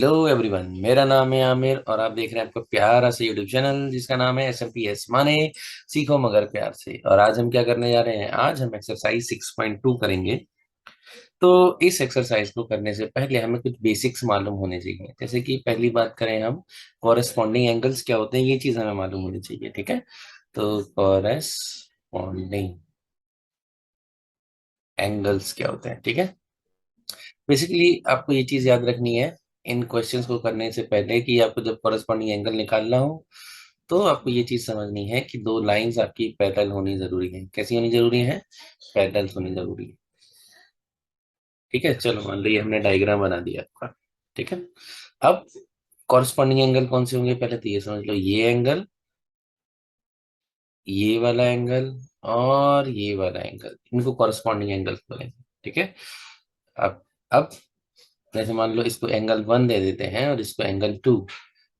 Hello everyone, मेरा नाम है आमिर और आप देख रहे हैं आपका प्यारा सा यूट्यूब चैनल जिसका नाम है एस माने सीखो मगर प्यार से। और आज हम क्या करने जा रहे हैं? आज हम एक्सरसाइज 6.2 करेंगे। तो इस एक्सरसाइज को करने से पहले हमें कुछ बेसिक्स मालूम होने चाहिए। जैसे कि पहली बात करें हम, कॉरेस्पॉन्डिंग एंगल्स क्या होते हैं, ये चीज हमें मालूम होनी चाहिए। ठीक है, तो कॉरेस्पॉन्डिंग एंगल्स क्या होते हैं? ठीक है, बेसिकली आपको ये चीज याद रखनी है इन क्वेश्चंस को करने से पहले कि आपको जब कॉरेस्पॉन्डिंग एंगल निकालना हो तो आपको ये चीज समझनी है कि दो लाइंस आपकी पैरेलल होनी जरूरी है। कैसी होनी जरूरी है? पैरेलल होनी जरूरी है। ठीक है, चलो मान लीजिए हमने डायग्राम बना दिया आपका। ठीक है, अब कॉरेस्पॉन्डिंग एंगल कौन से होंगे पहले तो ये समझ लो। ये एंगल, ये वाला एंगल और ये वाला एंगल, इनको कॉरेस्पॉन्डिंग एंगल बोलेंगे। ठीक है, अब जैसे मान लो इसको एंगल 1 दे देते हैं और इसको एंगल 2।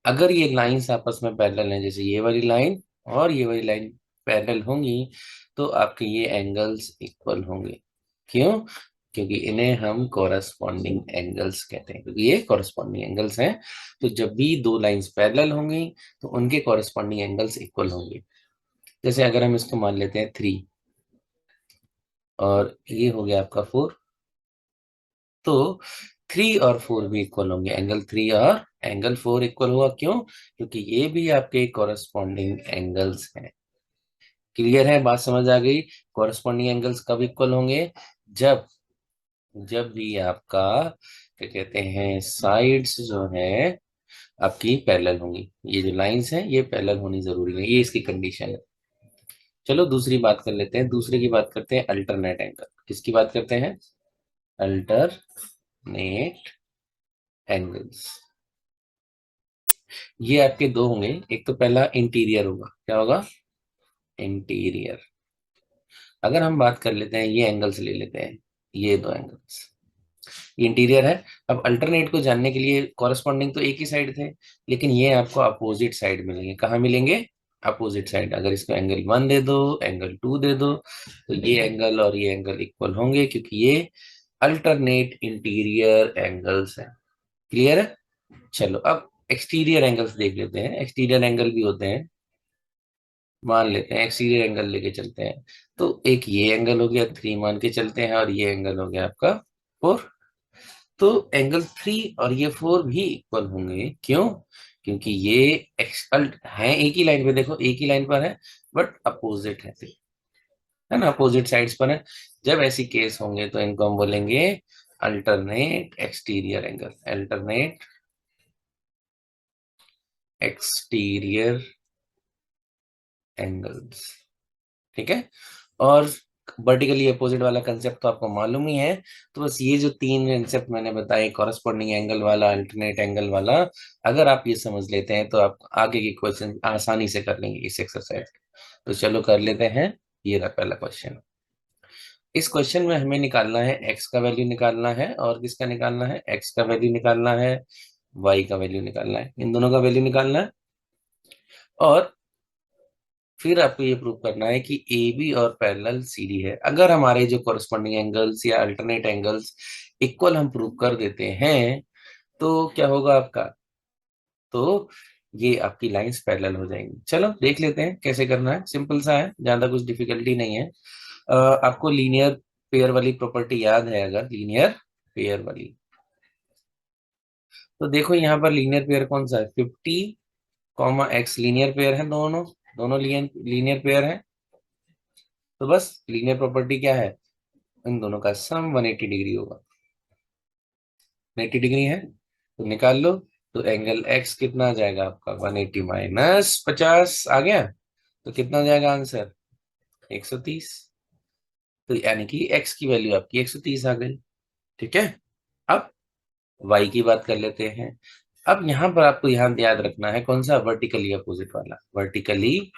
अगर ये लाइंस आपस में पैरेलल हैं, जैसे ये वाली लाइन और ये वाली लाइन पैरेलल होंगी, तो आपके ये एंगल्स इक्वल होंगे। क्यों? क्योंकि इन्हें हम कॉरेस्पॉन्डिंग एंगल्स कहते हैं, क्योंकि ये कॉरेस्पॉन्डिंग एंगल्स हैं। तो जब भी दो लाइंस पैरेलल होंगी तो उनके कॉरेस्पॉन्डिंग एंगल्स इक्वल होंगे। जैसे अगर हम इसको मान लेते हैं 3 और ये हो गया आपका 4, तो 3 और 4 भी इक्वल होंगे। एंगल 3 और एंगल 4 इक्वल हुआ। क्यों? क्योंकि ये भी आपके कॉरेस्पॉन्डिंग एंगल्स हैं। क्लियर है? बात समझ आ गई? कॉरेस्पॉन्डिंग एंगल्स कब इक्वल होंगे? जब जब भी आपका क्या कहते हैं, साइड्स जो है आपकी पैरेलल होंगी। ये जो लाइंस हैं ये पैरेलल होनी जरूरी है, ये इसकी कंडीशन है। चलो दूसरी बात कर लेते हैं। दूसरे की बात करते हैं, अल्टरनेट एंगल। किसकी बात करते हैं? Alternate angles. ये आपके दो होंगे। एक तो पहला इंटीरियर होगा। क्या होगा? इंटीरियर। अगर हम बात कर लेते हैं, ये एंगल्स ले लेते हैं, ये दो एंगल्स, ये इंटीरियर है। अब अल्टरनेट को जानने के लिए कॉरेस्पॉन्डिंग तो एक ही साइड थे, लेकिन ये आपको अपोजिट साइड मिलेंगे। कहाँ मिलेंगे? Opposite side. अगर इसको एंगल 1 दे दो, एंगल 2 दे दो, तो ये एंगल और ये एंगल इक्वल होंगे, क्योंकि ये अल्टरनेट इंटीरियर एंगल्स है। क्लियर है? चलो अब एक्सटीरियर एंगल्स देख लेते हैं। एक्सटीरियर एंगल भी होते हैं। मान लेते हैं एक्सटीरियर एंगल लेके चलते हैं, तो एक ये एंगल हो गया 3 मान के चलते हैं, और ये एंगल हो गया आपका 4। तो एंगल 3 और ये 4 भी इक्वल होंगे। क्यों? क्योंकि ये एक्सल्ट है एक ही लाइन पे, देखो एक ही लाइन पर है, बट अपोजिट है ना, अपोजिट साइड्स पर है। जब ऐसी केस होंगे तो इनको हम बोलेंगे alternate exterior angle. Alternate exterior angles. ठीक है, और वर्टिकली अपोजिट वाला कंसेप्ट तो आपको मालूम ही है। तो बस ये जो तीन कंसेप्ट मैंने बताए, कॉरेस्पॉन्डिंग एंगल वाला, अल्टरनेट एंगल वाला, अगर आप ये समझ लेते हैं तो आप आगे के क्वेश्चन आसानी से कर लेंगे इस एक्सरसाइज। तो चलो कर लेते हैं। ये रहा पहला क्वेश्चन। इस क्वेश्चन में हमें निकालना है एक्स का वैल्यू निकालना है, और किसका निकालना है? एक्स का वैल्यू निकालना है, वाई का वैल्यू निकालना है, इन दोनों का वैल्यू निकालना है। और फिर आपको ये प्रूव करना है कि ए बी और पैरेलल सी डी है। अगर हमारे जो कॉरेस्पॉन्डिंग एंगल्स या अल्टरनेट एंगल्स इक्वल हम प्रूव कर देते हैं, तो क्या होगा आपका? तो ये आपकी लाइंस पैरेलल हो जाएंगी। चलो देख लेते हैं कैसे करना है। सिंपल सा है, ज्यादा कुछ डिफिकल्टी नहीं है। आपको लीनियर पेयर वाली प्रॉपर्टी याद है? अगर लीनियर पेयर वाली, तो देखो यहाँ पर लीनियर पेयर कौन सा है? 50 एक्स लीनियर पेयर है। दोनों दोनों लीनियर पेयर है। तो बस लीनियर प्रॉपर्टी क्या है? इन दोनों का सम 180 डिग्री होगा। 180 डिग्री है तो निकाल लो। तो एंगल एक्स कितना आ जाएगा आपका? 180 माइनस 50 आ गया। तो कितना आ जाएगा आंसर? 130। तो यानी कि एक्स की वैल्यू आपकी 130 आ गई। ठीक है, अब वाई की बात कर लेते हैं। अब यहां पर आपको ध्यान याद रखना है, कौन सा? वर्टिकली अपोजिट वाला, वर्टिकली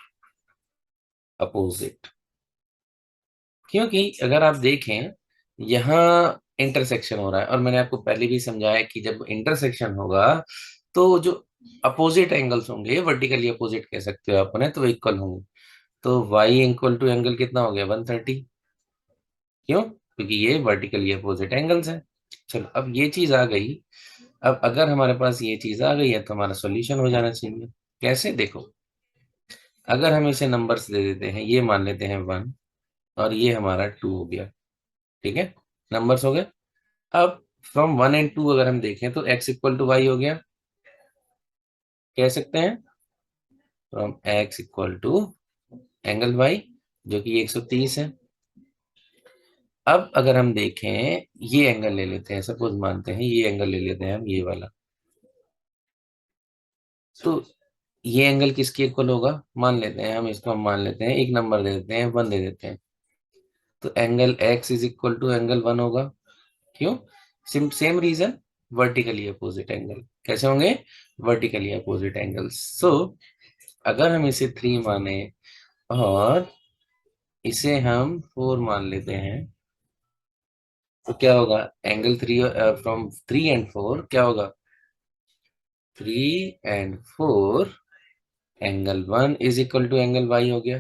अपोजिट। क्योंकि अगर आप देखें, यहाँ इंटरसेक्शन हो रहा है, और मैंने आपको पहले भी समझाया कि जब इंटरसेक्शन होगा तो जो अपोजिट एंगल्स होंगे, वर्टिकली अपोजिट कह सकते हो अपने, तो इक्वल होंगे। तो y इक्वल टू एंगल कितना हो गया? 130। क्यों? क्योंकि ये वर्टिकली अपोजिट एंगल्स है। चलो अब ये चीज आ गई। अब अगर हमारे पास ये चीज आ गई है तो हमारा सॉल्यूशन हो जाना चाहिए। कैसे, देखो, अगर हम इसे नंबर्स दे देते हैं, ये मान लेते हैं 1 और ये हमारा 2 हो गया, ठीक है, नंबर्स हो गए। अब फ्रॉम 1 and 2 अगर हम देखें तो x इक्वल टू वाई हो गया, कह सकते हैं, from x equal to angle y, जो कि 130 है। अब अगर हम देखें, ये एंगल ले लेते हैं, सपोज मानते हैं ये एंगल ले लेते हैं हम, ये वाला, तो ये एंगल किसके इक्वल होगा, मान लेते हैं हम इसको, हम मान लेते हैं एक नंबर दे देते हैं, 1 दे देते हैं, तो angle x is equal to angle 1 होगा। क्यों? Same reason, vertically opposite angle. कैसे होंगे? Vertically opposite angles. सो अगर हम इसे 3 माने और इसे हम 4 मान लेते हैं, तो क्या होगा, एंगल 3 फ्रॉम 3 and 4 क्या होगा, 3 and 4 angle 1 is equal to angle y हो गया।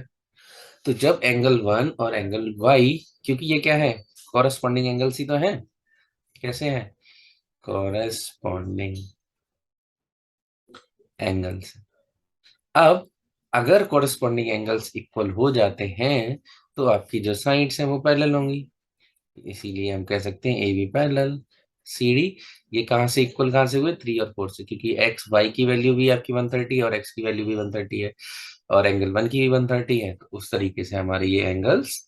तो जब एंगल 1 और एंगल वाई, क्योंकि ये क्या है, कॉरेस्पॉन्डिंग एंगल्स ही तो है, कैसे है, कॉरेस्पॉन्डिंग एंगल्स। अब अगर कॉरेस्पॉन्डिंग एंगल्स इक्वल हो जाते हैं तो आपकी जो साइड्स हैं वो पैरेलल होंगी, इसीलिए हम कह सकते हैं A B parallel C D. ये कहाँ से इक्वल, कहाँ से हुए, 3 और 4 से, क्योंकि एक्स वाई की वैल्यू भी आपकी 130 और एक्स की वैल्यू भी 130 है और एंगल 1 की भी 130 है, तो उस तरीके से हमारे ये एंगल्स